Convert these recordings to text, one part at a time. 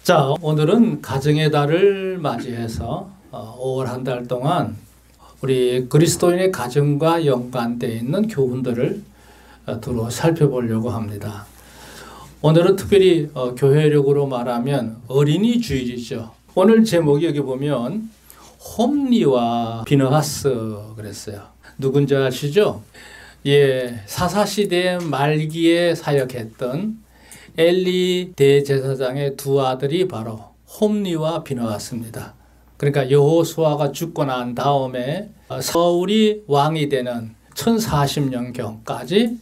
자, 오늘은 가정의 달을 맞이해서 5월 한 달 동안 우리 그리스도인의 가정과 연관되어 있는 교훈들을 두루 살펴보려고 합니다. 오늘은 특별히 교회력으로 말하면 어린이 주일이죠. 오늘 제목이 여기 보면 홈리와 비느하스 그랬어요. 누군지 아시죠? 예, 사사시대 말기에 사역했던 엘리 대제사장의 두 아들이 바로 홈리와 비느하스입니다. 그러니까 여호수아가 죽고 난 다음에 사울이 왕이 되는 1040년경까지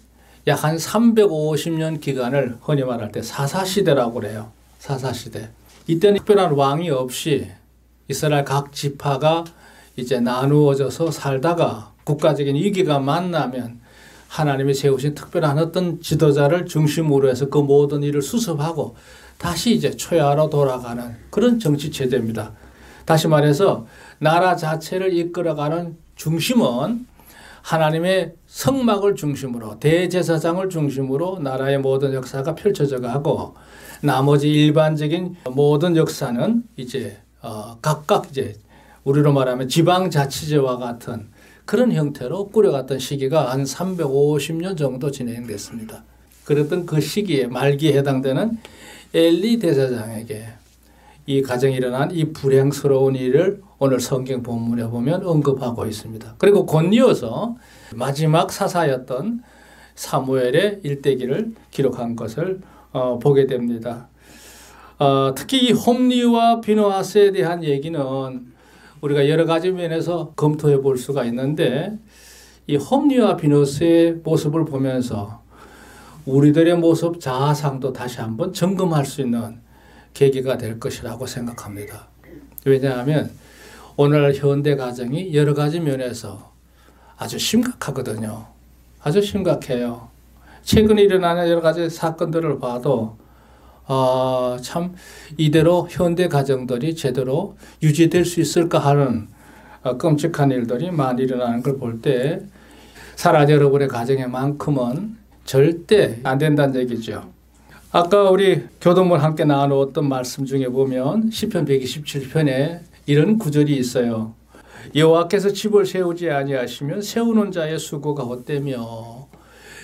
약 한 350년 기간을 흔히 말할 때 사사시대라고 그래요. 사사시대. 이때는 특별한 왕이 없이 이스라엘 각 지파가 이제 나누어져서 살다가 국가적인 위기가 만나면 하나님이 세우신 특별한 어떤 지도자를 중심으로 해서 그 모든 일을 수습하고 다시 이제 초야로 돌아가는 그런 정치 체제입니다. 다시 말해서 나라 자체를 이끌어가는 중심은 하나님의 성막을 중심으로 대제사장을 중심으로 나라의 모든 역사가 펼쳐져 가고 나머지 일반적인 모든 역사는 이제 각각 이제 우리로 말하면 지방자치제와 같은 그런 형태로 꾸려갔던 시기가 한 350년 정도 진행됐습니다. 그랬던 그 시기에 말기에 해당되는 엘리 대제사장에게 이 가정에 일어난 이 불행스러운 일을 오늘 성경 본문에 보면 언급하고 있습니다. 그리고 곧 이어서 마지막 사사였던 사무엘의 일대기를 기록한 것을 보게 됩니다. 특히 이 홈리와 비느하스에 대한 얘기는 우리가 여러 가지 면에서 검토해 볼 수가 있는데 이 홈리와 비느하스의 모습을 보면서 우리들의 모습 자아상도 다시 한번 점검할 수 있는 계기가 될 것이라고 생각합니다. 왜냐하면 오늘 현대 가정이 여러 가지 면에서 아주 심각하거든요. 아주 심각해요. 최근에 일어나는 여러 가지 사건들을 봐도 참 이대로 현대 가정들이 제대로 유지될 수 있을까 하는 끔찍한 일들이 많이 일어나는 걸 볼 때 사랑 여러분의 가정에만큼은 절대 안 된다는 얘기죠. 아까 우리 교동문 함께 나누었던 말씀 중에 보면 시편 127편에 이런 구절이 있어요. 여호와께서 집을 세우지 아니하시면 세우는 자의 수고가 헛되며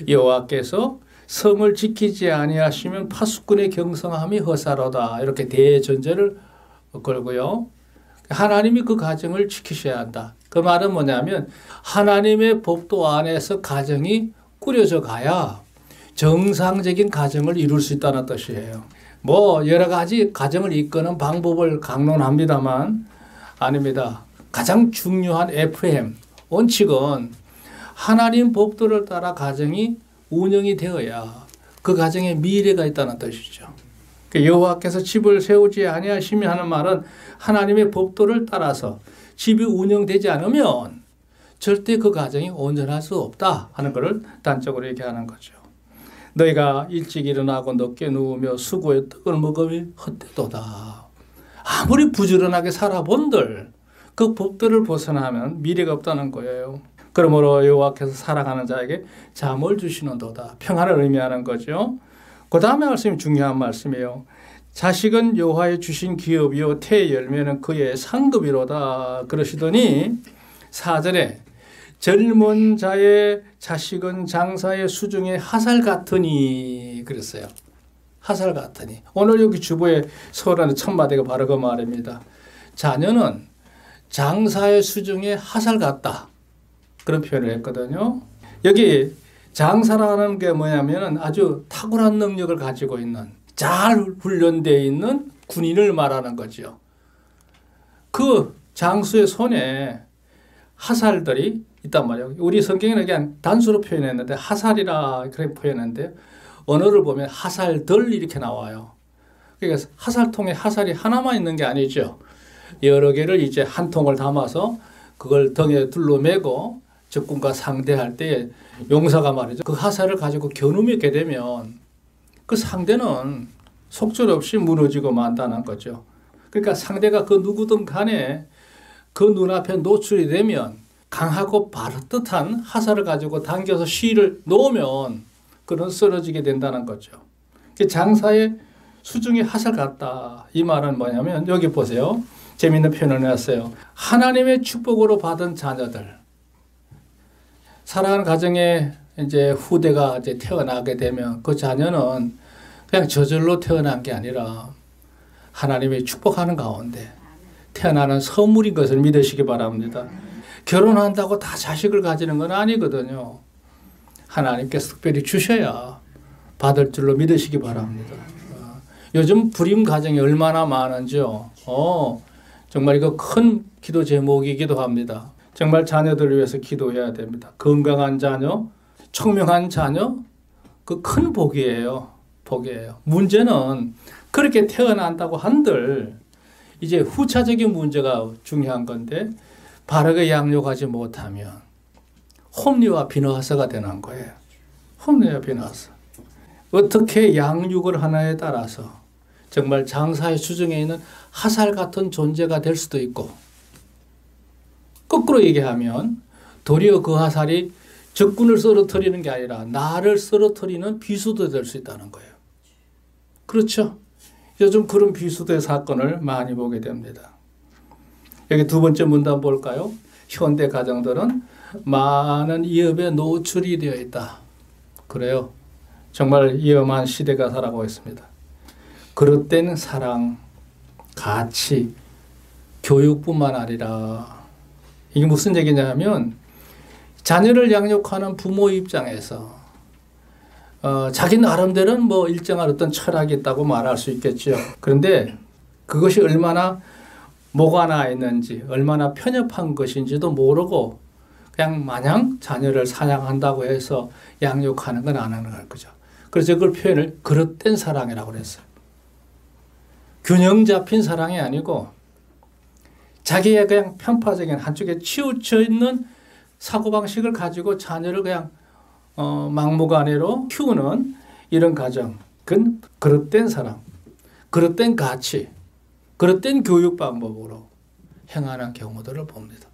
여호와께서 성을 지키지 아니하시면 파수꾼의 경성함이 허사로다. 이렇게 대전제를 걸고요. 하나님이 그 가정을 지키셔야 한다. 그 말은 뭐냐면 하나님의 법도 안에서 가정이 꾸려져 가야 정상적인 가정을 이룰 수 있다는 뜻이에요. 뭐 여러 가지 가정을 이끄는 방법을 강론합니다만 아닙니다. 가장 중요한 FM, 원칙은 하나님 법도를 따라 가정이 운영이 되어야 그 가정에 미래가 있다는 뜻이죠. 여호와께서 집을 세우지 아니하시며 하는 말은 하나님의 법도를 따라서 집이 운영되지 않으면 절대 그 가정이 온전할 수 없다 하는 것을 단적으로 얘기하는 거죠. 너희가 일찍 일어나고 늦게 누우며 수고의 떡을 먹으면 헛되도다. 아무리 부지런하게 살아본들 그 법도를 벗어나면 미래가 없다는 거예요. 그러므로 여호와께서 사랑하는 자에게 잠을 주시는도다. 평안을 의미하는 거죠. 그 다음에 말씀이 중요한 말씀이에요. 자식은 여호와의 주신 기업이요 태의 열매는 그의 상급이로다. 그러시더니 4절에 젊은 자의 자식은 장사의 수중에 하살 같으니 그랬어요. 하살 같으니. 오늘 여기 주보에 서론의 첫 마디가 바로 그 말입니다. 자녀는 장사의 수중에 하살 같다. 그런 표현을 했거든요. 여기 장사라는 게 뭐냐면 아주 탁월한 능력을 가지고 있는 잘 훈련되어 있는 군인을 말하는 거죠. 그 장수의 손에 하살들이 있단 말이에요. 우리 성경에는 그냥 단수로 표현했는데 하살이라 그렇게 표현했는데 언어를 보면 하살들 이렇게 나와요. 그러니까 하살통에 하살이 하나만 있는 게 아니죠. 여러 개를 이제 한 통을 담아서 그걸 등에 둘러매고 적군과 상대할 때 용사가 말이죠. 그 하살을 가지고 겨누게 되면 그 상대는 속절없이 무너지고 만다는 거죠. 그러니까 상대가 그 누구든 간에 그 눈앞에 노출이 되면 강하고 바르듯한 하살을 가지고 당겨서 시를 놓으면 그는 쓰러지게 된다는 거죠. 장사의 수중에 화살 같다. 이 말은 뭐냐면 여기 보세요. 재미있는 표현을 해놨어요. 하나님의 축복으로 받은 자녀들. 사랑하는 가정에 이제 후대가 이제 태어나게 되면 그 자녀는 그냥 저절로 태어난 게 아니라 하나님의 축복하는 가운데 태어나는 선물인 것을 믿으시기 바랍니다. 결혼한다고 다 자식을 가지는 건 아니거든요. 하나님께서 특별히 주셔야 받을 줄로 믿으시기 바랍니다. 요즘 불임 가정이 얼마나 많은지요. 정말 이거 큰 기도 제목이기도 합니다. 정말 자녀들을 위해서 기도해야 됩니다. 건강한 자녀, 청명한 자녀, 그 큰 복이에요. 복이에요. 문제는 그렇게 태어난다고 한들 이제 후차적인 문제가 중요한 건데 바르게 양육하지 못하면 홈리와 비너하서가 되는 거예요. 홈리와 비너하서. 어떻게 양육을 하나에 따라서 정말 장사의 수중에 있는 화살 같은 존재가 될 수도 있고 거꾸로 얘기하면 도리어 그 화살이 적군을 쓰러뜨리는 게 아니라 나를 쓰러뜨리는 비수도 될 수 있다는 거예요. 그렇죠? 요즘 그런 비수도의 사건을 많이 보게 됩니다. 여기 두 번째 문단 볼까요? 현대 가정들은 많은 위협에 노출이 되어 있다. 그래요. 정말 위험한 시대가 살아가고 있습니다. 그릇된 사랑, 가치, 교육뿐만 아니라 이게 무슨 얘기냐면 자녀를 양육하는 부모 입장에서 자기 나름대로는 뭐 일정한 어떤 철학이 있다고 말할 수 있겠죠. 그런데 그것이 얼마나 모관나 있는지 얼마나 편협한 것인지도 모르고 그냥 마냥 자녀를 사냥한다고 해서 양육하는 건 안 하는 거죠. 그래서 그걸 표현을 그릇된 사랑이라고 그랬어요. 균형 잡힌 사랑이 아니고 자기의 그냥 편파적인 한쪽에 치우쳐 있는 사고방식을 가지고 자녀를 그냥 막무가내로 키우는 이런 가정, 그건 그릇된 사랑, 그릇된 가치, 그릇된 교육 방법으로 행하는 경우들을 봅니다.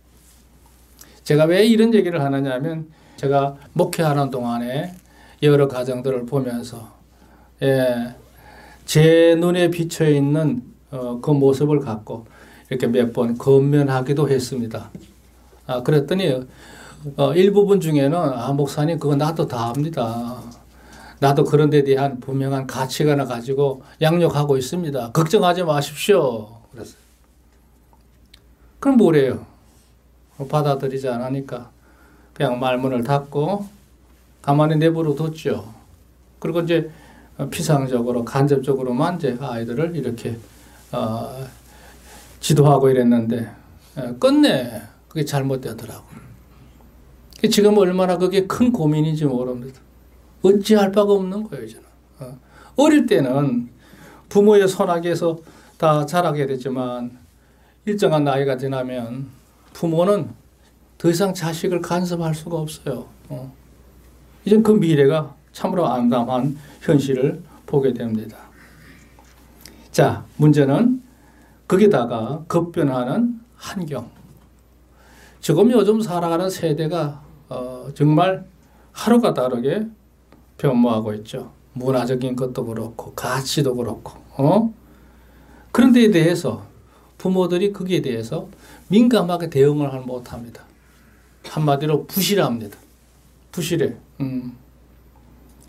제가 왜 이런 얘기를 하느냐 하면 제가 목회하는 동안에 여러 가정들을 보면서 제 눈에 비쳐 있는 그 모습을 갖고 이렇게 몇 번 건면하기도 했습니다. 그랬더니 일부분 중에는 목사님 그거 나도 다 압니다. 나도 그런 데 대한 분명한 가치관을 가지고 양육하고 있습니다. 걱정하지 마십시오. 그랬어요. 그럼 뭐래요? 받아들이지 않으니까 그냥 말문을 닫고 가만히 내버려 뒀죠. 그리고 이제 피상적으로 간접적으로만 이제 아이들을 이렇게 지도하고 이랬는데 끝내 그게 잘못되더라고요. 지금 얼마나 그게 큰 고민인지 모릅니다. 어찌할 바가 없는 거예요, 저는. 어릴 때는 부모의 손아귀에서 다 자라게 되지만 일정한 나이가 지나면 부모는 더 이상 자식을 간섭할 수가 없어요. 이젠 그 미래가 참으로 암담한 현실을 보게 됩니다. 자, 문제는 거기다가 급변하는 환경. 지금 요즘 살아가는 세대가 정말 하루가 다르게 변모하고 있죠. 문화적인 것도 그렇고 가치도 그렇고 그런 데에 대해서 부모들이 거기에 대해서 민감하게 대응을 못합니다. 한마디로 부실합니다. 부실해.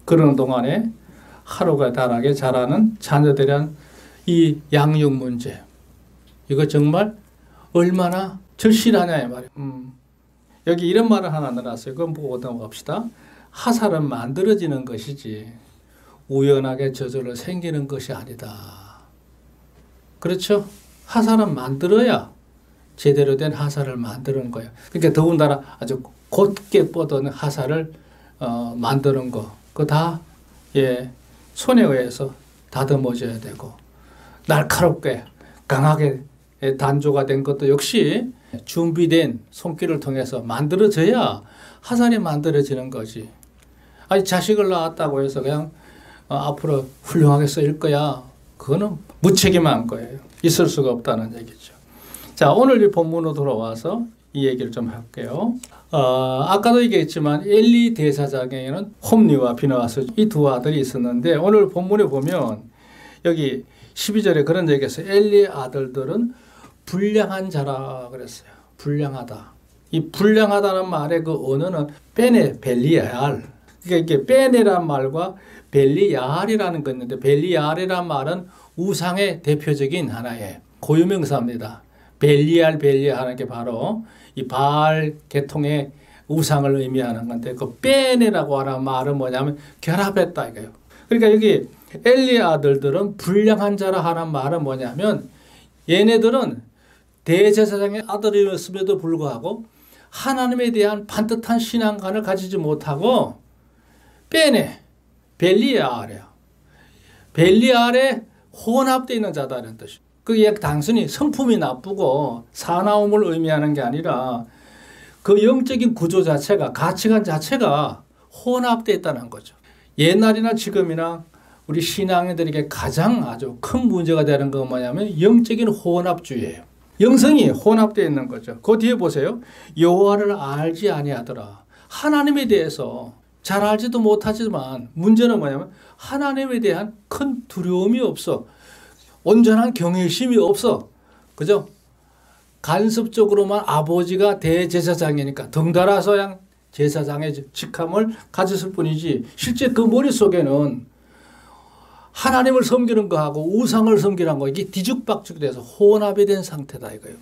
그러는 동안에 하루가 다르게 자라는 자녀들에 대한 이 양육 문제. 이거 정말 얼마나 절실하냐 말이에요. 여기 이런 말을 하나 넣어놨어요. 그건 보고 넘어갑시다. 화살은 만들어지는 것이지 우연하게 저절로 생기는 것이 아니다. 그렇죠? 화살은 만들어야 제대로 된 화살을 만드는 거예요. 그러니까 더군다나 아주 곧게 뻗은 화살을 만드는 거. 그거 다 손에 의해서 다듬어져야 되고 날카롭게 강하게 단조가 된 것도 역시 준비된 손길을 통해서 만들어져야 화살이 만들어지는 거지. 아니 자식을 낳았다고 해서 그냥 앞으로 훌륭하게 쓰일 거야. 그거는 무책임한 거예요. 있을 수가 없다는 얘기죠. 자, 오늘 이 본문으로 돌아와서 이 얘기를 좀 할게요. 아까도 얘기했지만 엘리 대사장에는 홈리와 비느하스 이 두 아들이 있었는데 오늘 본문에 보면 여기 12절에 그런 얘기했어요. 엘리의 아들들은 불량한 자라 그랬어요. 불량하다. 이 불량하다는 말의 그 언어는 베네 벨리야알. 그러니까 이게 베네란 말과 벨리야알이라는 거 있는데 벨리야알이란 말은 우상의 대표적인 하나의 고유명사입니다. 벨리알 하는 게 바로 이 바알 계통의 우상을 의미하는 건데 그 베네라고 하는 말은 뭐냐면 결합했다 이거예요. 그러니까 여기 엘리의 아들들은 불량한 자라 하는 말은 뭐냐면 얘네들은 대제사장의 아들이었음에도 불구하고 하나님에 대한 반듯한 신앙관을 가지지 못하고 베네 벨리알이에요. 벨리알에 혼합되어 있는 자다는 뜻이에요. 그게 단순히 성품이 나쁘고 사나움을 의미하는 게 아니라 그 영적인 구조 자체가 가치관 자체가 혼합되어 있다는 거죠. 옛날이나 지금이나 우리 신앙인들에게 가장 아주 큰 문제가 되는 건 뭐냐면 영적인 혼합주의예요. 영성이 혼합되어 있는 거죠. 그 뒤에 보세요. 여호와를 알지 아니하더라. 하나님에 대해서 잘 알지도 못하지만 문제는 뭐냐면 하나님에 대한 큰 두려움이 없어. 온전한 경외심이 없어. 그죠? 간섭적으로만 아버지가 대제사장이니까 덩달아서 그냥 제사장의 직함을 가졌을 뿐이지 실제 그 머릿속에는 하나님을 섬기는 거하고 우상을 섬기는 거 이게 뒤죽박죽이 돼서 혼합이 된 상태다 이거예요.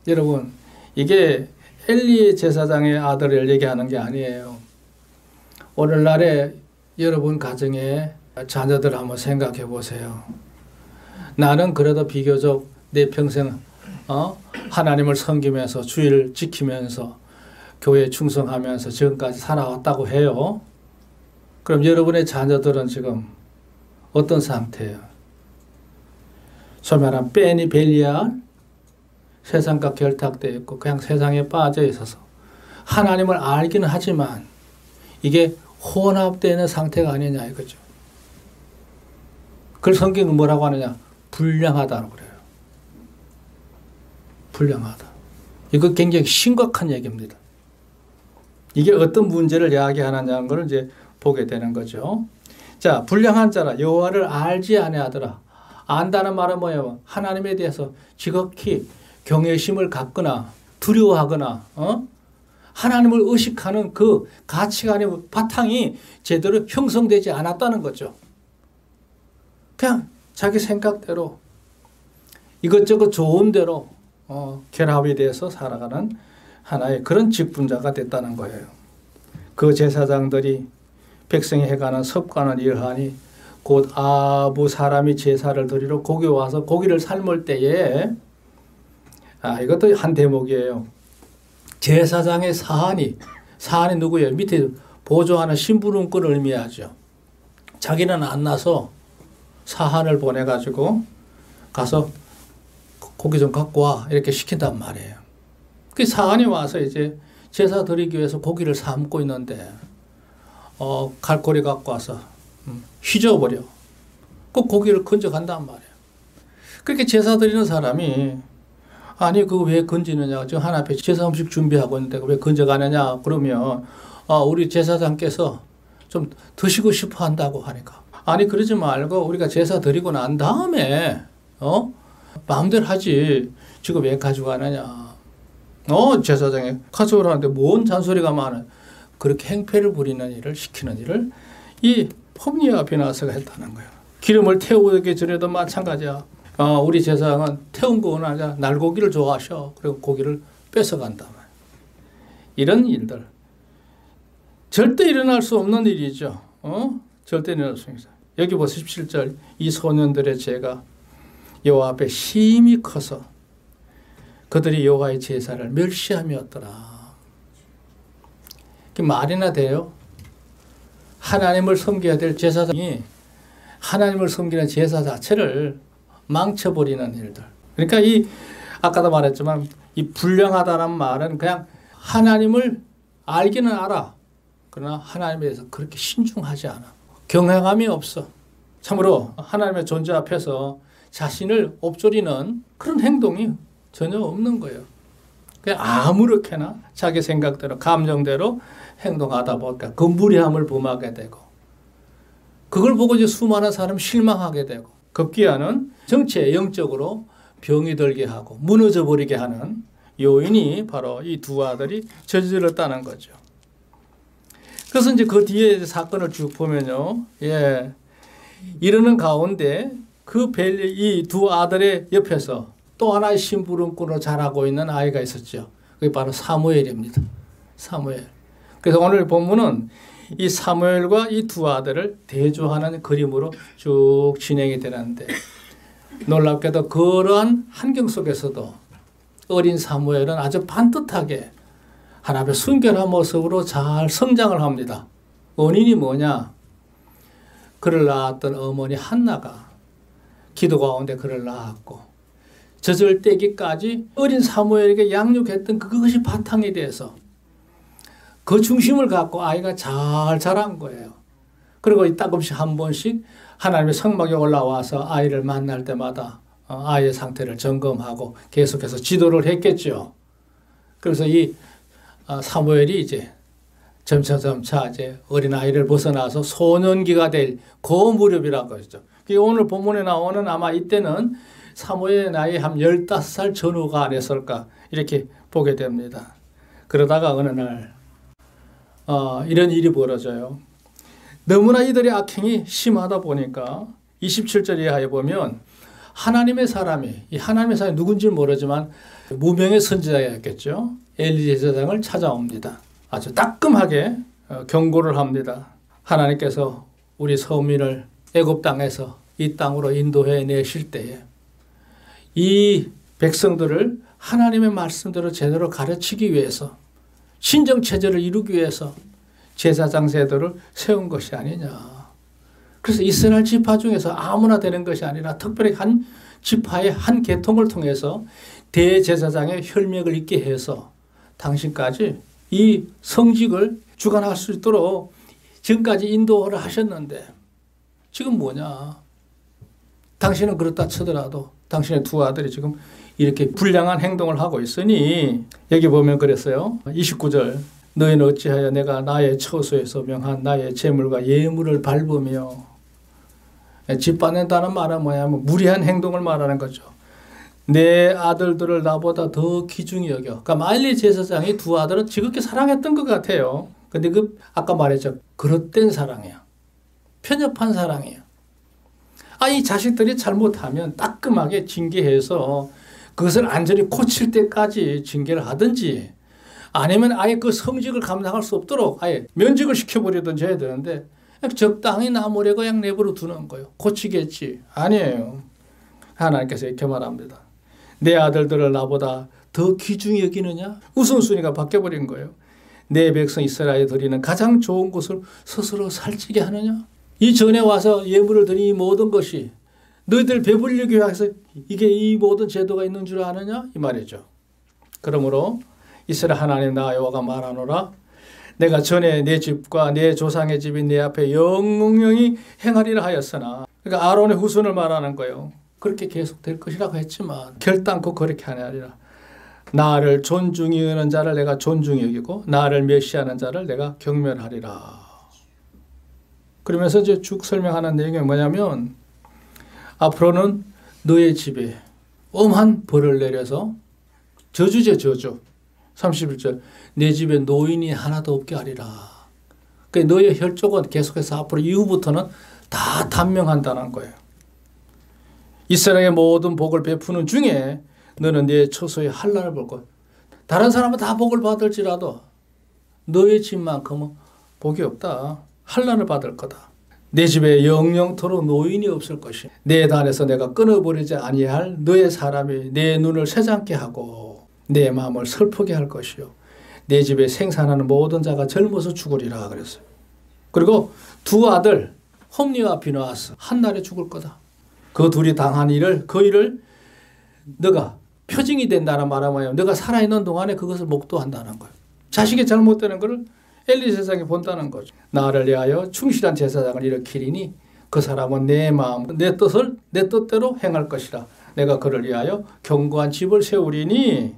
여러분 이게 엘리 제사장의 아들을 얘기하는 게 아니에요. 오늘날에 여러분 가정에 자녀들 한번 생각해 보세요. 나는 그래도 비교적 내 평생 하나님을 섬기면서 주의를 지키면서 교회에 충성하면서 지금까지 살아왔다고 해요. 그럼 여러분의 자녀들은 지금 어떤 상태예요? 소위 말하면 베니 벨리알 세상과 결탁되어 있고 그냥 세상에 빠져 있어서 하나님을 알기는 하지만 이게 혼합되는 상태가 아니냐 이거죠. 그걸 성경은 뭐라고 하느냐? 불량하다고 그래요. 불량하다. 이거 굉장히 심각한 얘기입니다. 이게 어떤 문제를 이야기하느냐는 걸 이제 보게 되는 거죠. 자, 불량한 자라 여호와를 알지 아니하더라. 안다는 말은 뭐예요? 하나님에 대해서 지극히 경외심을 갖거나 두려워하거나 하나님을 의식하는 그 가치관의 바탕이 제대로 형성되지 않았다는 거죠. 그냥 자기 생각대로 이것저것 좋은 대로 결합이 돼서 살아가는 하나의 그런 직분자가 됐다는 거예요. 그 제사장들이 백성이 해가는 습관은 이러하니 곧 아부 사람이 제사를 드리러 거기 와서 고기를 삶을 때에 이것도 한 대목이에요. 제사장의 사한이 누구예요? 밑에 보조하는 신부름꾼을 의미하죠. 자기는 안 나서 사한을 보내가지고 가서 고기 좀 갖고 와 이렇게 시킨단 말이에요. 그 사한이 와서 이제 제사 드리기 위해서 고기를 삶고 있는데 갈고리 갖고 와서 휘저어버려. 그 고기를 건져간단 말이에요. 그렇게 제사 드리는 사람이 아니 그거 왜 건지느냐. 지금 하나 앞에 제사 음식 준비하고 있는데 왜 건져가느냐. 그러면 우리 제사장께서 좀 드시고 싶어 한다고 하니까 아니 그러지 말고 우리가 제사 드리고 난 다음에 마음대로 하지 지금 왜 가져가느냐. 제사장이 가져오라는데 뭔 잔소리가 많아. 그렇게 행패를 부리는 일을 시키는 일을 이 폼니아 비나스가 했다는 거예요. 기름을 태우기 전에도 마찬가지야. 우리 제사장은 태운 거는 아니라 날고기를 좋아하셔. 그리고 고기를 뺏어간다. 이런 일들 절대 일어날 수 없는 일이죠. 절대 일어날 수 없습니다. 여기 보세요. 17절 이 소년들의 죄가 여호와 앞에 심히 커서 그들이 여호와의 제사를 멸시함이었더라. 말이나 돼요? 하나님을 섬겨야 될 제사장이 하나님을 섬기는 제사 자체를 망쳐버리는 일들. 그러니까 아까도 말했지만 이 불량하다는 말은 그냥 하나님을 알기는 알아. 그러나 하나님에 대해서 그렇게 신중하지 않아. 경외감이 없어. 참으로 하나님의 존재 앞에서 자신을 엎조리는 그런 행동이 전혀 없는 거예요. 그냥 아무렇게나 자기 생각대로 감정대로 행동하다 보니까 그 무례함을 범하게 되고 그걸 보고 이제 수많은 사람이 실망하게 되고 급기야는 정치에 영적으로 병이 들게 하고 무너져 버리게 하는 요인이 바로 이 두 아들이 저질렀다는 거죠. 그래서 이제 그 뒤에 사건을 쭉 보면요. 예. 이러는 가운데 이 두 아들의 옆에서 또 하나의 심부름꾼으로 자라고 있는 아이가 있었죠. 그게 바로 사무엘입니다. 사무엘. 그래서 오늘 본문은 이 사무엘과 이 두 아들을 대조하는 그림으로 쭉 진행이 되는데 놀랍게도 그러한 환경 속에서도 어린 사무엘은 아주 반듯하게 하나님의 순결한 모습으로 잘 성장을 합니다. 원인이 뭐냐? 그를 낳았던 어머니 한나가 기도 가운데 그를 낳았고 젖을 떼기까지 어린 사무엘에게 양육했던 그것이 바탕이 돼서 그 중심을 갖고 아이가 잘 자란 거예요. 그리고 따끔씩 한 번씩 하나님의 성막에 올라와서 아이를 만날 때마다 아이의 상태를 점검하고 계속해서 지도를 했겠죠. 그래서 이 사무엘이 이제 점차 이제 어린아이를 벗어나서 소년기가 될 그 무렵이라고 하죠. 오늘 본문에 나오는 아마 이때는 사무엘의 나이 한 15살 전후가 아니었을까 이렇게 보게 됩니다. 그러다가 어느 날 이런 일이 벌어져요. 너무나 이들의 악행이 심하다 보니까 27절 이하에 보면 하나님의 사람이 누군지 모르지만 무명의 선지자였겠죠. 엘리 제사장을 찾아옵니다. 아주 따끔하게 경고를 합니다. 하나님께서 우리 서민을 애굽 땅에서 이 땅으로 인도해 내실 때에 이 백성들을 하나님의 말씀대로 제대로 가르치기 위해서 신정체제를 이루기 위해서 제사장 제도를 세운 것이 아니냐. 그래서 이스라엘 지파 중에서 아무나 되는 것이 아니라 특별히 한 지파의 한 계통을 통해서 대제사장의 혈맥을 있게 해서 당신까지 이 성직을 주관할 수 있도록 지금까지 인도를 하셨는데 지금 뭐냐. 당신은 그렇다 치더라도 당신의 두 아들이 지금 이렇게 불량한 행동을 하고 있으니 여기 보면 그랬어요. 29절 너희는 어찌하여 내가 나의 처소에서 명한 나의 재물과 예물을 밟으며 짓밟는다는 말은 뭐냐면 무리한 행동을 말하는 거죠. 내 아들들을 나보다 더 귀중히 여겨. 그러니까 마일리 제사장이 두 아들은 지극히 사랑했던 것 같아요. 근데 아까 말했죠. 그릇된 사랑이야. 편협한 사랑이에요. 이 자식들이 잘못하면 따끔하게 징계해서 그것을 안전히 고칠 때까지 징계를 하든지 아니면 아예 그 성직을 감당할 수 없도록 아예 면직을 시켜버리든지 해야 되는데 적당히 나무래 그냥 내버려 두는 거예요. 고치겠지. 아니에요. 하나님께서 이렇게 말합니다. 내 아들들을 나보다 더 귀중히 여기느냐? 우선순위가 바뀌어버린 거예요. 내 백성 이스라엘에 드리는 가장 좋은 것을 스스로 살찌게 하느냐? 이 전에 와서 예물을 드린 이 모든 것이 너희들 배불리기 위해서 이게 이 모든 제도가 있는 줄 아느냐? 이 말이죠. 그러므로 이스라엘 하나님 나 여호와가 말하노라. 내가 전에 내 집과 내 조상의 집이 내 앞에 영영히 행하리라 하였으나 그러니까 아론의 후손을 말하는 거예요. 그렇게 계속될 것이라고 했지만 결단코 그렇게 하느니라. 나를 존중히 여기는 자를 내가 존중히 여기고 나를 멸시하는 자를 내가 경멸하리라. 그러면서 이제 쭉 설명하는 내용이 뭐냐면 앞으로는 너의 집에 엄한 벌을 내려서 저주제 저주. 31절 내 집에 노인이 하나도 없게 하리라. 그러니까 너의 혈족은 계속해서 앞으로 이후부터는 다 단명한다는 거예요. 이스라엘의 모든 복을 베푸는 중에 너는 내 처소에 환난을 볼 것. 다른 사람은 다 복을 받을지라도 너의 집만큼은 복이 없다. 환난을 받을 거다. 내 집에 영영토록 노인이 없을 것이. 내 단에서 내가 끊어버리지 아니할 너의 사람이 내 눈을 새잠게 하고 내 마음을 슬프게 할 것이요. 내 집에 생산하는 모든 자가 젊어서 죽으리라 그랬어요. 그리고 두 아들 홈리와 비느하스 한날에 죽을 거다. 그 둘이 당한 그 일을 너가 표징이 된다는 말은 뭐예요? 너가 살아있는 동안에 그것을 목도한다는 거예요. 자식이 잘못되는 것을 엘리 제사장이 본다는 거죠. 나를 위하여 충실한 제사장을 일으키리니 그 사람은 내 마음, 내 뜻을 내 뜻대로 행할 것이라. 내가 그를 위하여 견고한 집을 세우리니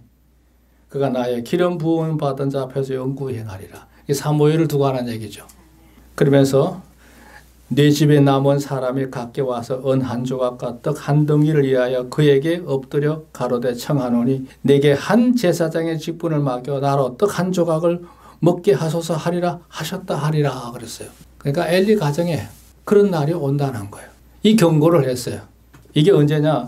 그가 나의 기름 부음 받은 자 앞에서 영구히 행하리라. 이 사무엘을 두고 하는 얘기죠. 그러면서 내 집에 남은 사람이 각기 와서 은 한 조각과 떡 한 덩이를 위하여 그에게 엎드려 가로되 청하노니 내게 한 제사장의 직분을 맡겨 나로 떡 한 조각을 먹게 하소서 하리라 하셨다 하리라 그랬어요. 그러니까 엘리 가정에 그런 날이 온다는 거예요. 이 경고를 했어요. 이게 언제냐?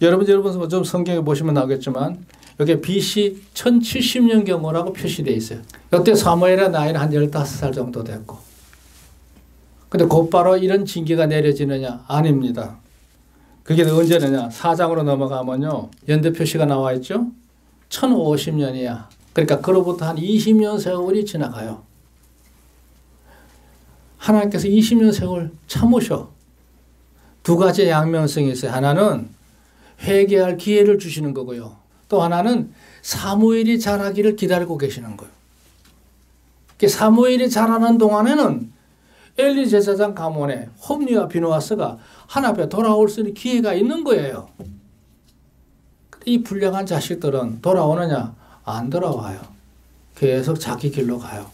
여러분 좀 성경에 보시면 나오겠지만 여기 BC 1070년 경고라고 표시되어 있어요. 이때 사무엘의 나이는 한 15살 정도 됐고, 근데 곧바로 이런 징계가 내려지느냐? 아닙니다. 그게 언제느냐? 4장으로 넘어가면요. 연대 표시가 나와 있죠? 1050년이야. 그러니까 그로부터 한 20년 세월이 지나가요. 하나님께서 20년 세월 참으셔. 두 가지의 양면성이 있어요. 하나는 회개할 기회를 주시는 거고요. 또 하나는 사무엘이 자라기를 기다리고 계시는 거예요. 사무엘이 자라는 동안에는 엘리 제사장 가문에 홈리와 비누아스가 하나님께 돌아올 수 있는 기회가 있는 거예요. 이 불량한 자식들은 돌아오느냐? 안 돌아와요. 계속 자기 길로 가요.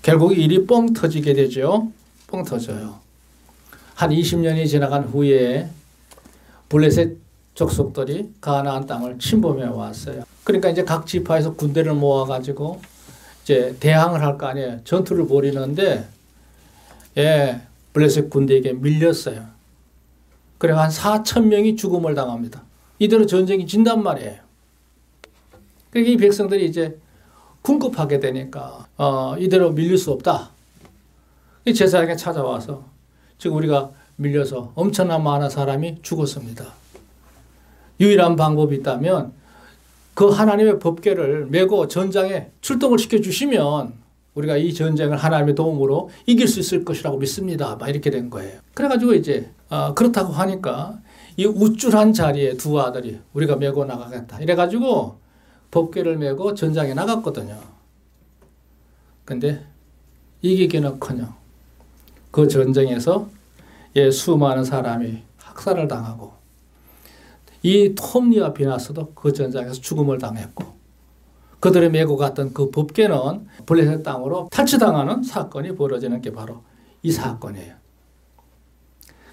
결국 일이 뻥 터지게 되죠. 뻥 터져요. 한 20년이 지나간 후에 블레셋 족속들이 가나안 땅을 침범해 왔어요. 그러니까 이제 각 지파에서 군대를 모아가지고 이제 대항을 할 거 아니에요. 전투를 벌이는데, 예, 블레셋 군대에게 밀렸어요. 그래 한 4,000명이 죽음을 당합니다. 이대로 전쟁이 진단 말이에요. 그러니까 이 백성들이 이제 궁급하게 되니까 이대로 밀릴 수 없다. 이 제사장에 찾아와서 지금 우리가 밀려서 엄청난 많은 사람이 죽었습니다. 유일한 방법이 있다면 그 하나님의 법궤를 메고 전장에 출동을 시켜주시면 우리가 이 전쟁을 하나님의 도움으로 이길 수 있을 것이라고 믿습니다. 막 이렇게 된 거예요. 그래가지고 이제 그렇다고 하니까 이 우쭐한 자리에 두 아들이 우리가 메고 나가겠다. 이래가지고 법궤를 메고 전장에 나갔거든요. 근데 이기기는커녕 그 전쟁에서 수많은 사람이 학살을 당하고 이 톱니와 비나스도 그 전장에서 죽음을 당했고 그들이 메고 갔던 그 법궤는 블레셋 땅으로 탈취당하는 사건이 벌어지는 게 바로 이 사건이에요.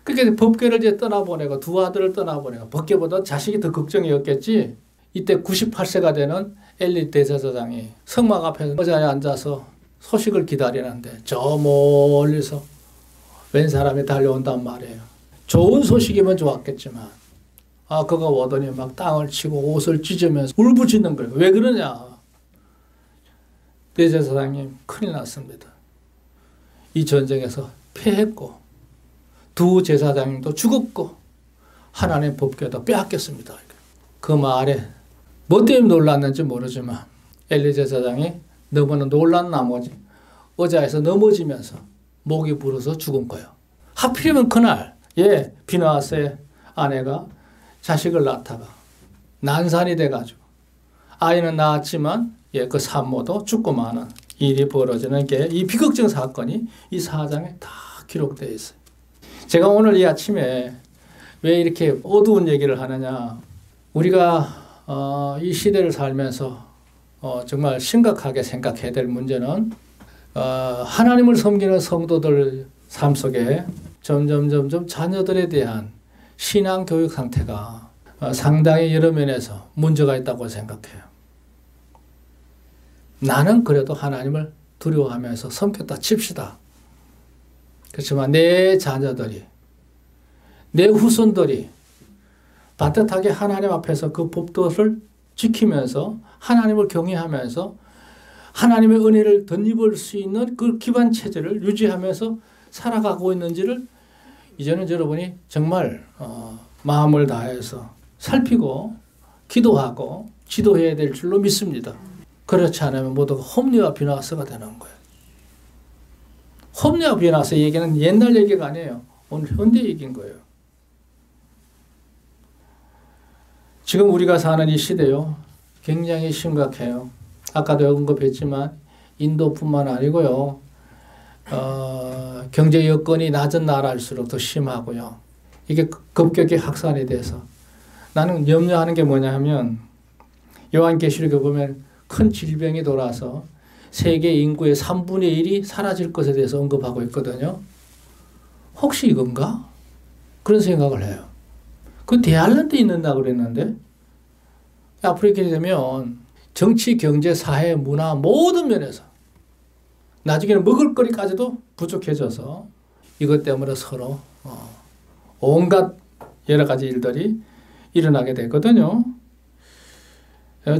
그러니까 법궤를 이제 떠나보내고 두 아들을 떠나보내고 법궤보다 자식이 더 걱정이었겠지. 이때 98세가 되는 엘리 대제사장이 성막 앞에서 의자에 앉아서 소식을 기다리는데 저 멀리서 웬 사람이 달려온단 말이에요. 좋은 소식이면 좋았겠지만 그가 오더니 막 땅을 치고 옷을 찢으면서 울부짖는 거예요. 왜 그러냐? 대제사장님 큰일 났습니다. 이 전쟁에서 패했고 두 제사장님도 죽었고 하나님 법궤도 빼앗겼습니다. 그 말에 뭐 때문에 놀랐는지 모르지만 엘리 제사장이 너무나 놀란 나머지 의자에서 넘어지면서 목이 부러서 죽은 거예요. 하필이면 그날 비누아스의 아내가 자식을 낳다가 난산이 돼가지고 아이는 낳았지만 그 산모도 죽고 마는 일이 벌어지는 게 이 비극적 사건이 이 4장에 다 기록되어 있어요. 제가 오늘 이 아침에 왜 이렇게 어두운 얘기를 하느냐. 우리가 이 시대를 살면서 정말 심각하게 생각해야 될 문제는 하나님을 섬기는 성도들 삶 속에 점점 자녀들에 대한 신앙 교육 상태가 상당히 여러 면에서 문제가 있다고 생각해요. 나는 그래도 하나님을 두려워하면서 섬겼다 칩시다. 그렇지만 내 자녀들이, 내 후손들이 반듯하게 하나님 앞에서 그 법도를 지키면서 하나님을 경외하면서 하나님의 은혜를 덧입을 수 있는 그 기반 체제를 유지하면서 살아가고 있는지를 이제는 여러분이 정말 마음을 다해서 살피고 기도하고 지도해야 될 줄로 믿습니다. 그렇지 않으면 모두가 홈리와 비누아스가 되는 거예요. 홈리와 비누아스 얘기는 옛날 얘기가 아니에요. 오늘 현대 얘기인 거예요. 지금 우리가 사는 이 시대요. 굉장히 심각해요. 아까도 언급했지만 인도뿐만 아니고요. 경제 여건이 낮은 나라일수록 더 심하고요. 이게 급격히 확산이 돼서 나는 염려하는 게 뭐냐 하면 요한계시록에 보면 큰 질병이 돌아서 세계 인구의 3분의 1이 사라질 것에 대해서 언급하고 있거든요. 혹시 이건가? 그런 생각을 해요. 그 대할란드에 있는다 그랬는데 앞으로 이렇게 되면 정치, 경제, 사회, 문화 모든 면에서 나중에는 먹을거리까지도 부족해져서 이것 때문에 서로 온갖 여러 가지 일들이 일어나게 되거든요.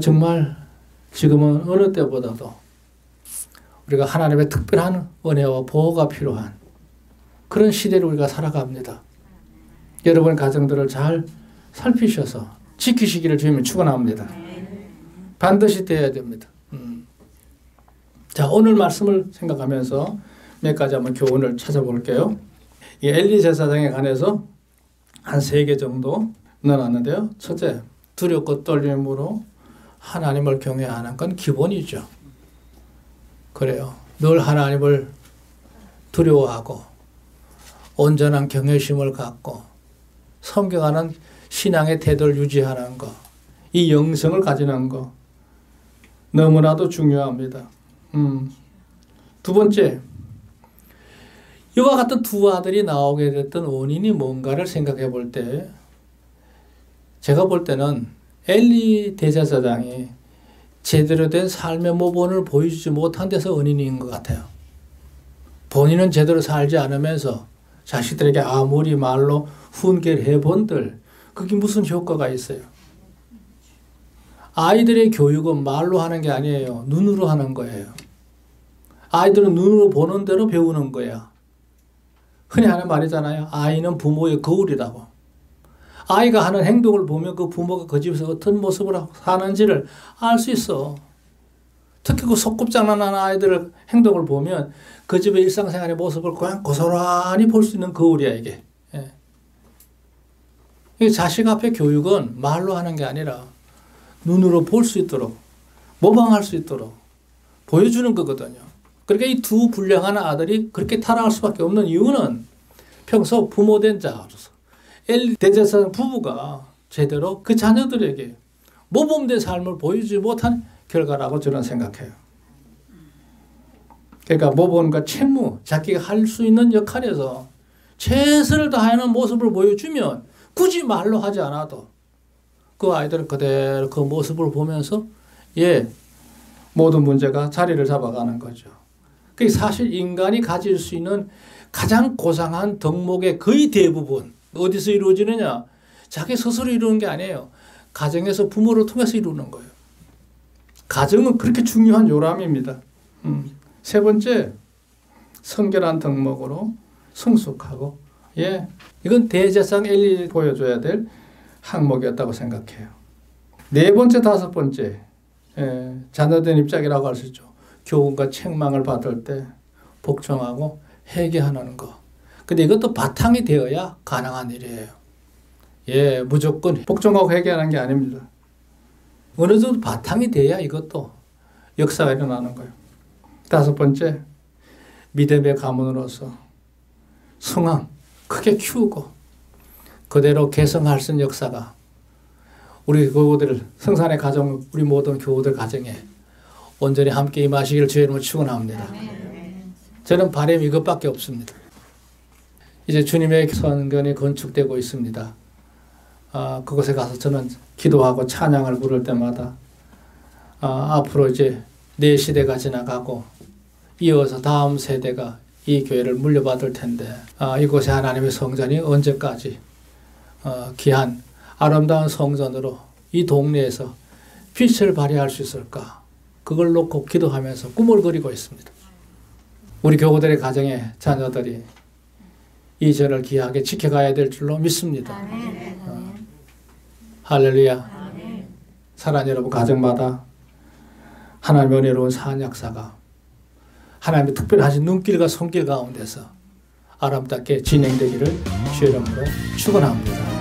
정말 지금은 어느 때보다도 우리가 하나님의 특별한 은혜와 보호가 필요한 그런 시대를 우리가 살아갑니다. 여러분 가정들을 잘 살피셔서 지키시기를 주님은 축원합니다. 반드시 되어야 됩니다. 자, 오늘 말씀을 생각하면서 몇 가지 한번 교훈을 찾아볼게요. 이 엘리 제사장에 관해서 한 3개 정도 넣어놨는데요. 첫째, 두렵고 떨림으로 하나님을 경외하는 건 기본이죠. 그래요. 늘 하나님을 두려워하고 온전한 경외심을 갖고 섬겨가는 신앙의 태도를 유지하는 것, 이 영성을 가지는 것 너무나도 중요합니다. 두 번째, 이와 같은 두 아들이 나오게 됐던 원인이 뭔가를 생각해 볼 때 제가 볼 때는 엘리 대제사장이 제대로 된 삶의 모본을 보여주지 못한 데서 원인인 것 같아요. 본인은 제대로 살지 않으면서 자식들에게 아무리 말로 훈계해 본들 그게 무슨 효과가 있어요? 아이들의 교육은 말로 하는 게 아니에요. 눈으로 하는 거예요. 아이들은 눈으로 보는 대로 배우는 거야. 흔히 하는 말이잖아요. 아이는 부모의 거울이라고. 아이가 하는 행동을 보면 그 부모가 그 집에서 어떤 모습으로 사는지를 알 수 있어. 특히 그 소꿉장난하는 아이들의 행동을 보면 그 집의 일상생활의 모습을 그냥 고스란히 볼 수 있는 거울이야 이게. 자식 앞에 교육은 말로 하는 게 아니라 눈으로 볼 수 있도록 모방할 수 있도록 보여주는 거거든요. 그러니까 이 두 불량한 아들이 그렇게 타락할 수밖에 없는 이유는 평소 부모된 자로서 엘리 대제사장 부부가 제대로 그 자녀들에게 모범된 삶을 보여주지 못한 결과라고 저는 생각해요. 그러니까 모범과 책무, 자기가 할 수 있는 역할에서 최선을 다하는 모습을 보여주면 굳이 말로 하지 않아도 그 아이들은 그대로 그 모습을 보면서 모든 문제가 자리를 잡아가는 거죠. 그게 사실 인간이 가질 수 있는 가장 고상한 덕목의 거의 대부분 어디서 이루어지느냐? 자기 스스로 이루는 게 아니에요. 가정에서 부모를 통해서 이루는 거예요. 가정은 그렇게 중요한 요람입니다. 세 번째, 성결한 덕목으로 성숙하고 이건 대제사장 엘리 보여줘야 될 항목이었다고 생각해요. 네 번째, 다섯 번째 자녀된 입장이라고 할 수 있죠. 교훈과 책망을 받을 때 복종하고 회개하는 거. 근데 이것도 바탕이 되어야 가능한 일이에요. 무조건 복종하고 회개하는 게 아닙니다. 어느 정도 바탕이 돼야 이것도 역사가 일어나는 거예요. 다섯 번째, 믿음의 가문으로서 성황 크게 키우고 그대로 개성할 수 있는 역사가 우리 교우들 성산의 가정 우리 모든 교우들 가정에 온전히 함께 임하시기를 주의 이름으로 축원합니다. 저는 바람이 이것밖에 없습니다. 이제 주님의 성전이 건축되고 있습니다. 그곳에 가서 저는 기도하고 찬양을 부를 때마다 앞으로 이제 내 시대가 지나가고 이어서 다음 세대가 이 교회를 물려받을 텐데 이곳에 하나님의 성전이 언제까지 귀한 아름다운 성전으로 이 동네에서 빛을 발휘할 수 있을까? 그걸 놓고 기도하면서 꿈을 그리고 있습니다. 우리 교우들의 가정의 자녀들이 이 전을 귀하게 지켜가야 될 줄로 믿습니다. 할렐루야. 사랑하는 여러분 가정마다 하나님의 은혜로운 사한 역사가 하나님의 특별하신 눈길과 손길 가운데서 아름답게 진행되기를 주의 이름으로 축원합니다.